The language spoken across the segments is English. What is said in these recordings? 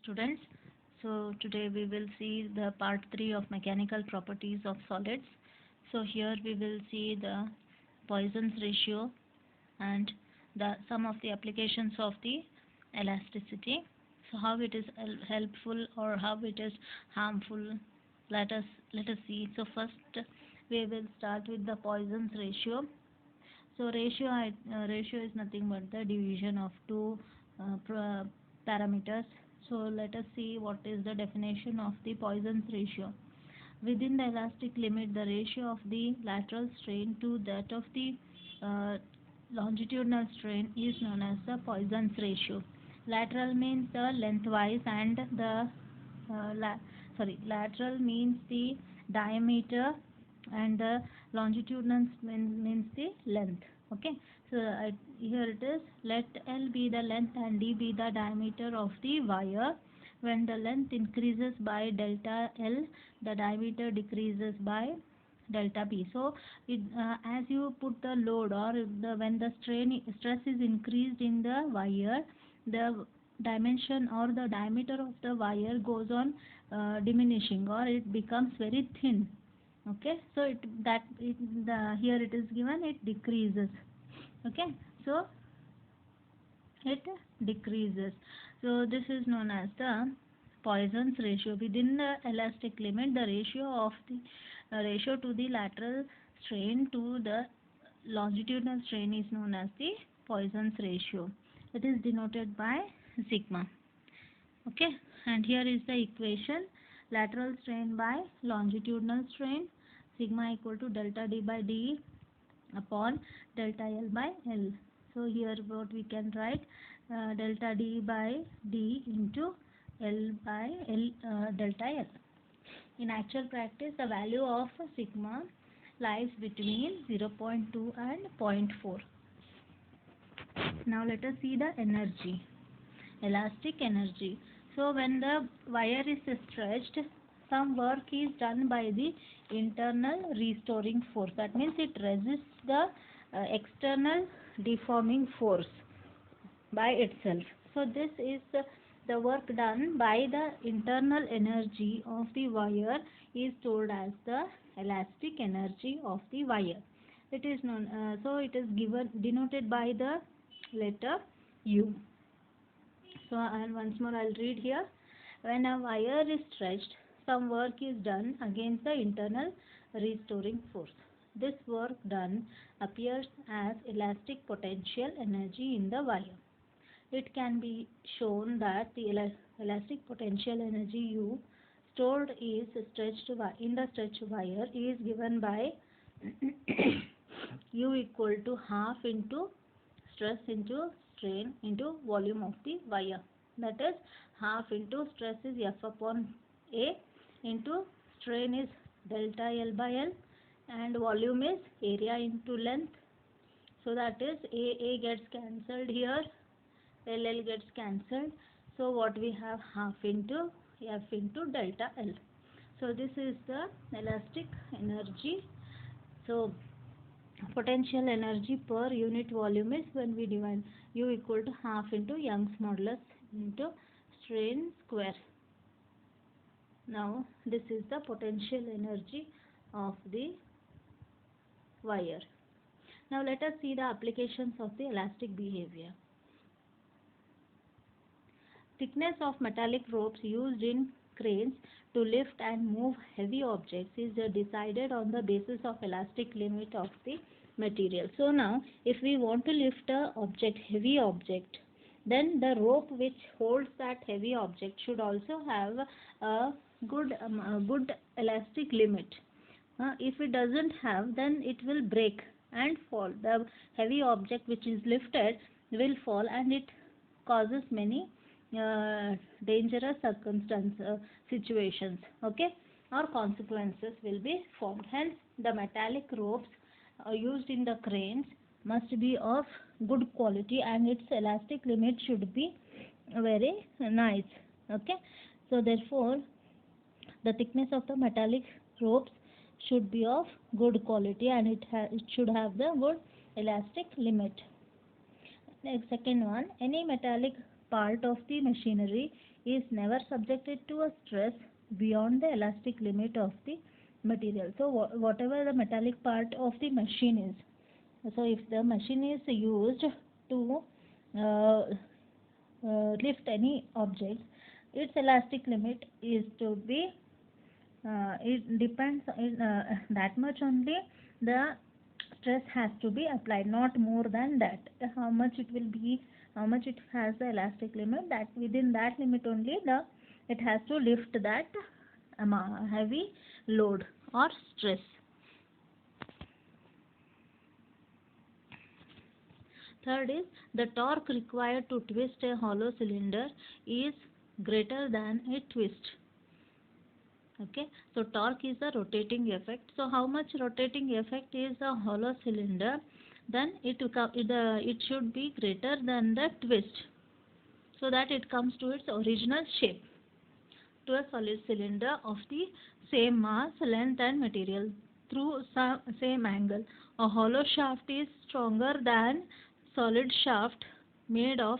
students. So today we will see the part 3 of mechanical properties of solids. So here we will see the Poisson's ratio and the some of the applications of the elasticity. So how it is helpful or how it is harmful. Let us see. So first we will start with the Poisson's ratio. So ratio is nothing but the division of two parameters. So let us see what is the definition of the Poisson's ratio. Within the elastic limit, the ratio of the lateral strain to that of the uh, longitudinal strain is known as the Poisson's ratio. Lateral means the lengthwise and the lateral means the diameter and the longitudinal means the length. Okay, so here it is, let L be the length and D be the diameter of the wire. When the length increases by delta L, the diameter decreases by delta P. So as you put the load or when the stress is increased in the wire, the dimension or the diameter of the wire goes on diminishing, or it becomes very thin. Okay, so here it is given, it decreases. Okay, so it decreases. So this is known as the Poisson's ratio. Within the elastic limit, the ratio to the lateral strain to the longitudinal strain is known as the Poisson's ratio. It is denoted by sigma. Okay, and here is the equation: lateral strain by longitudinal strain, sigma equal to delta D by D upon delta L by L. So here what we can write, delta D by D into L by L, delta L. In actual practice, the value of sigma lies between 0.2 and 0.4. Now let us see the energy, elastic energy. So when the wire is stretched, some work is done by the internal restoring force. That means it resists the external deforming force by itself. So this is the work done by the internal energy of the wire is told as the elastic energy of the wire. It is known, so it is denoted by the letter U. So and once more I'll read here. When a wire is stretched, some work is done against the internal restoring force. This work done appears as elastic potential energy in the wire. It can be shown that the elastic potential energy U stored in the stretched wire is given by U equal to half into stress into strain into volume of the wire. That is, half into stress is F upon A into strain is delta L by L and volume is area into length. So that is A gets cancelled here, L gets cancelled. So what we have, half into F into delta L. So this is the elastic energy. So potential energy per unit volume is, when we divide, U equal to half into Young's modulus into strain square. Now this is the potential energy of the wire. Now let us see the applications of the elastic behavior. Thickness of metallic ropes used in cranes to lift and move heavy objects is decided on the basis of elastic limit of the material. So now if we want to lift a heavy object, then the rope which holds that heavy object should also have a good elastic limit. If it doesn't have, then it will break and fall. The heavy object which is lifted will fall, and it causes many dangerous situations, okay, or consequences will be formed. Hence the metallic ropes used in the cranes must be of good quality, and its elastic limit should be very nice. Okay, so therefore the thickness of the metallic ropes should be of good quality, and it should have the good elastic limit. Next, second one, any metallic part of the machinery is never subjected to a stress beyond the elastic limit of the material. So whatever the metallic part of the machine is, so if the machine is used to uh, lift any object, its elastic limit is to be it depends that much only the stress has to be applied, not more than that. How much it will be, how much it has the elastic limit, that within that limit only the it has to lift that heavy load or stress. Third is the torque required to twist a hollow cylinder is greater than a twist. Okay, so torque is the rotating effect. So how much rotating effect is a hollow cylinder, then it should be greater than the twist, so that it comes to its original shape, to a solid cylinder of the same mass, length and material through some same angle. A hollow shaft is stronger than solid shaft made of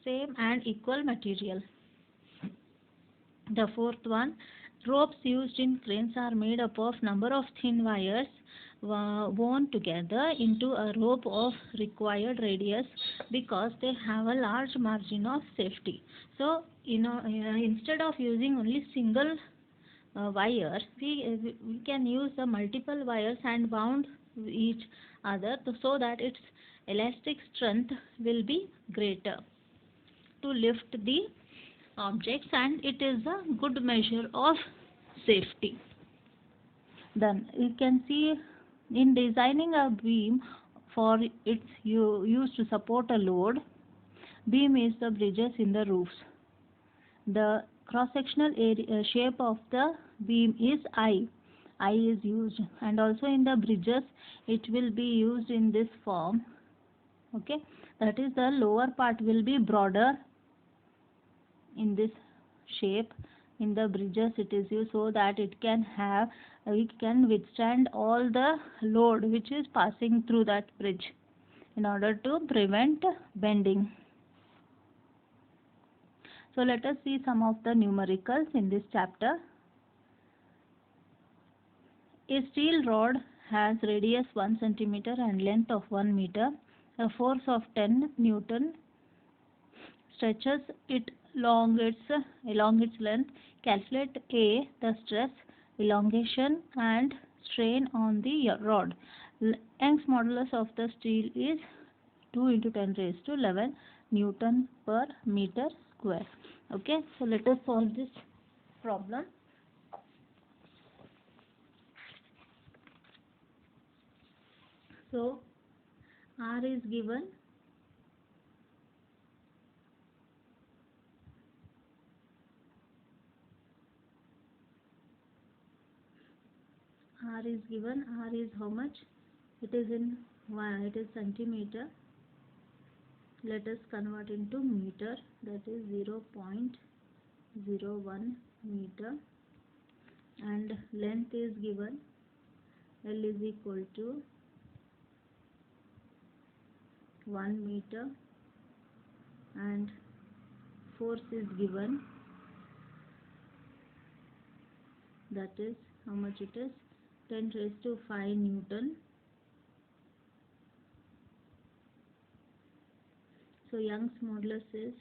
same and equal material. The fourth one, ropes used in cranes are made up of number of thin wires woven together into a rope of required radius because they have a large margin of safety. So, instead of using only single wire, we can use the multiple wires and bound each other so that its elastic strength will be greater to lift the objects, and it is a good measure of safety. Then you can see, in designing a beam for its use to support a load, beam is the bridges in the roofs. The cross-sectional shape of the beam is I. I is used, and also in the bridges it will be used in this form. Okay, that is the lower part will be broader in this shape. In the bridges it is used so that it can withstand all the load which is passing through that bridge in order to prevent bending. So let us see some of the numericals in this chapter. A steel rod has radius 1 centimeter and length of 1 meter. A force of 10 Newton stretches it along its length. Calculate A, the stress, elongation and strain on the rod. Young's modulus of the steel is 2 into 10 raised to 11 Newton per meter square. Okay, so let us solve this problem. So R is given. R is given. R is how much? It is in it is centimeter. Let us convert into meter. That is 0.01 meter. And length is given. L is equal to 1 meter. And force is given. That is how much it is? 10 raised to 5 Newton. So Young's modulus is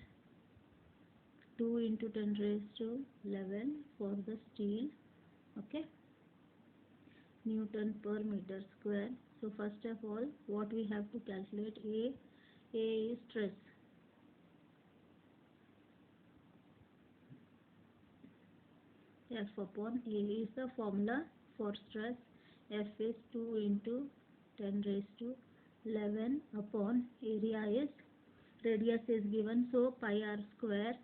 2 into 10 raised to 11 for the steel. Okay, Newton per meter square. So first of all, what we have to calculate? A is stress. F upon A is the formula for stress. F is 2 into 10 raised to 11 upon area is, radius is given, so pi r square.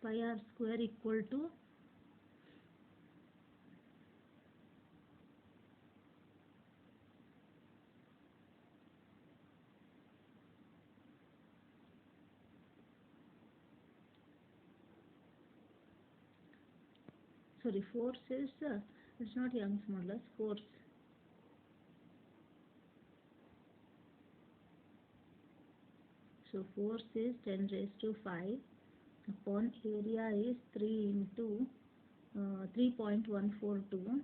Pi r square equal to 4 force is it's not Young's modulus, force. So force is 10 raised to 5 upon area is 3 into 3.142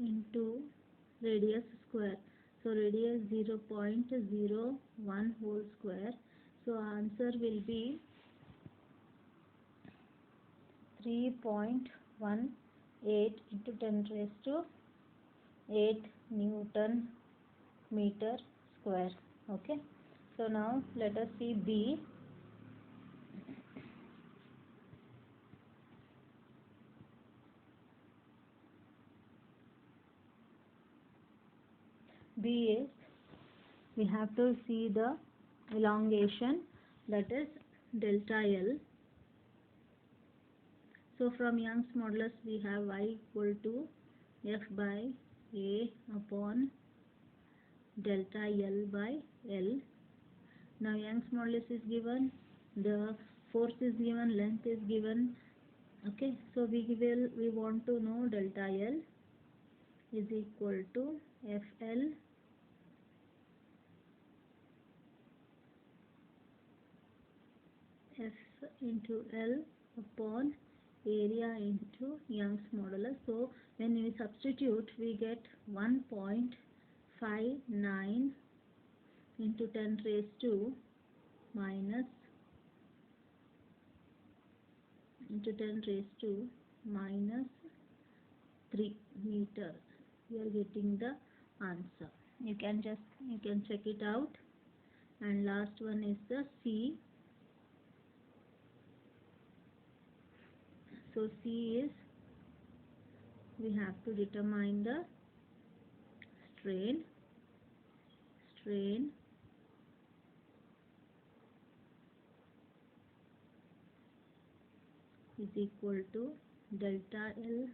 into radius square. So radius 0.01 whole square. So answer will be 3.18 into 10 raised to 8 Newton meter square. Okay. So now let us see B. B is, we have to see the elongation, that is delta L. So from Young's modulus we have y equal to F by A upon delta L by L. Now Young's modulus is given, the force is given, length is given. Okay, so we want to know delta L is equal to FL F into L upon area into Young's modulus. So when we substitute, we get 1.59 into 10 raised to minus 3 meter. We are getting the answer. You can check it out. And last one is the C. So C is, we have to determine the strain is equal to delta L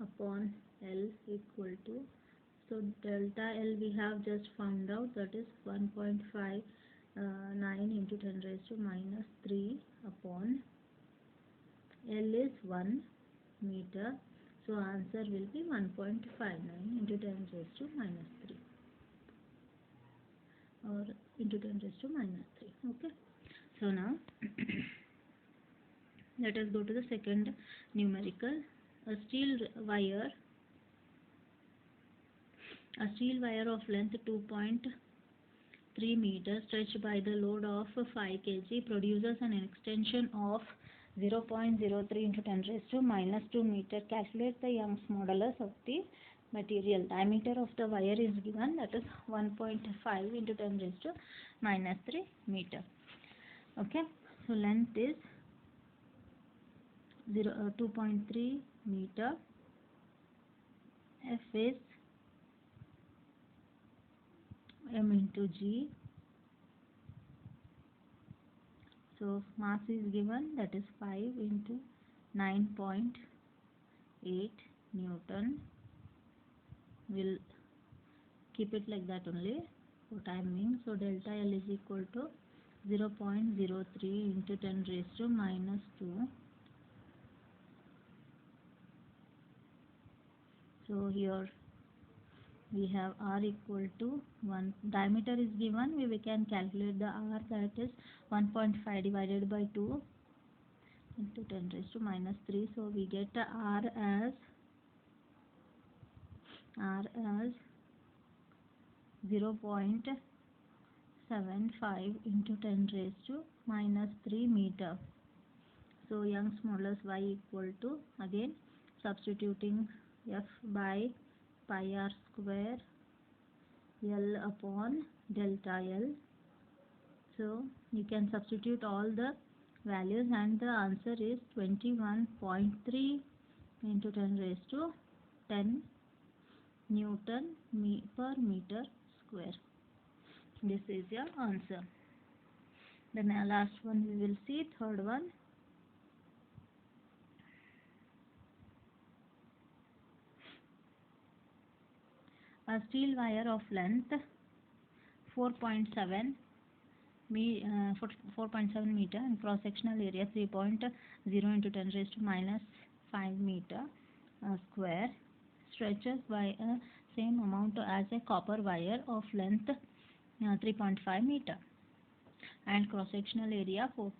upon L equal to, so delta L we have just found out, that is 1.59 into 10 raised to minus 3 upon L is 1 meter. So answer will be 1.59 into 10 raised to minus 3 or into 10 raised to minus 3. Okay. So now let us go to the second numerical. A steel wire of length 2.3 meters stretched by the load of 5 kg produces an extension of 0.03 into 10 raised to minus 2 meter. Calculate the Young's modulus of the material. Diameter of the wire is given, that is 1.5 into 10 raised to minus 3 meter. Okay. So length is 2.3 meter. F is M into G. So mass is given, that is 5 into 9.8 Newton. We'll keep it like that only for timing. So delta L is equal to 0.03 into 10 raised to minus 2. So here we have R equal to 1. Diameter is given, we can calculate the R, that is 1.5 divided by 2 into 10 raised to minus 3. So we get R as 0.75 into 10 raised to minus 3 meter. So Young's modulus y equal to, again substituting, F by pi r square L upon delta L. So you can substitute all the values and the answer is 21.3 into 10 raised to 10 Newton per meter square. This is your answer. Then last one we will see, third one. A steel wire of length 4.7 meter and cross-sectional area 3.0 into 10 raised to minus 5 meter square, stretches by a same amount as a copper wire of length 3.5 meter and cross-sectional area 4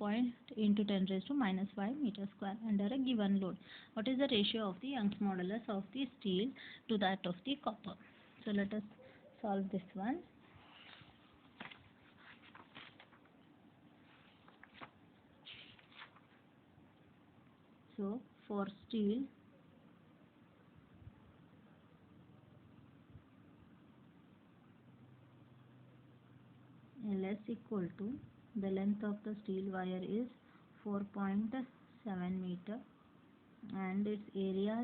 into 10 raised to minus 5 meter square under a given load. What is the ratio of the Young's modulus of the steel to that of the copper? So let us solve this one. So for steel, Ls equal to the length of the steel wire is 4.7 meter and its area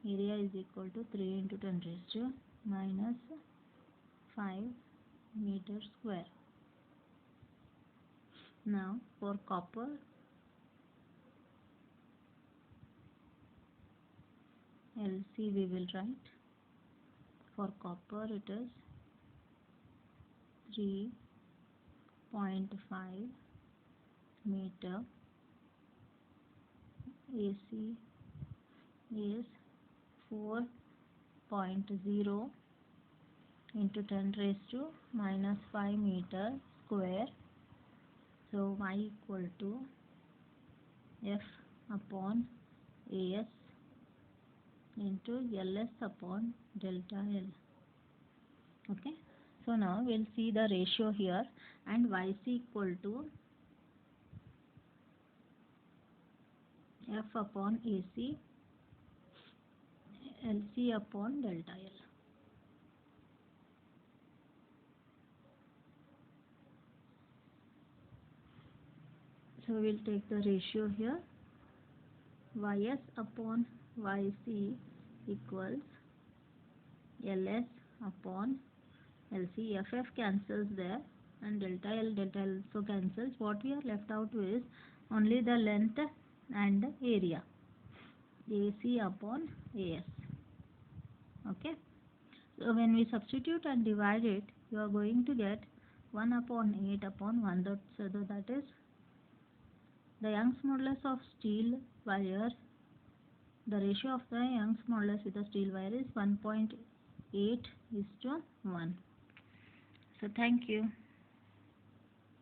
is equal to 3 into 10 raised to minus 5 meter square. Now for copper, Lc we will write. For copper it is 3.5 meter, AC is 4.0 into 10 raised to minus 5 meter square. So y equal to F upon AS into Ls upon delta L. Okay. So now we'll see the ratio here, and Yc equal to F upon AC Lc upon delta L. So we'll take the ratio here. Ys upon Yc equals Ls upon Lc. FF cancels there and delta L also cancels. What we are left out is only the length and area, AC upon AS. Okay. So when we substitute and divide it, you are going to get 1 upon 8 upon 1. So that is the Young's modulus of steel wire. The ratio of the Young's modulus with the steel wire is 1.8:1. So thank you.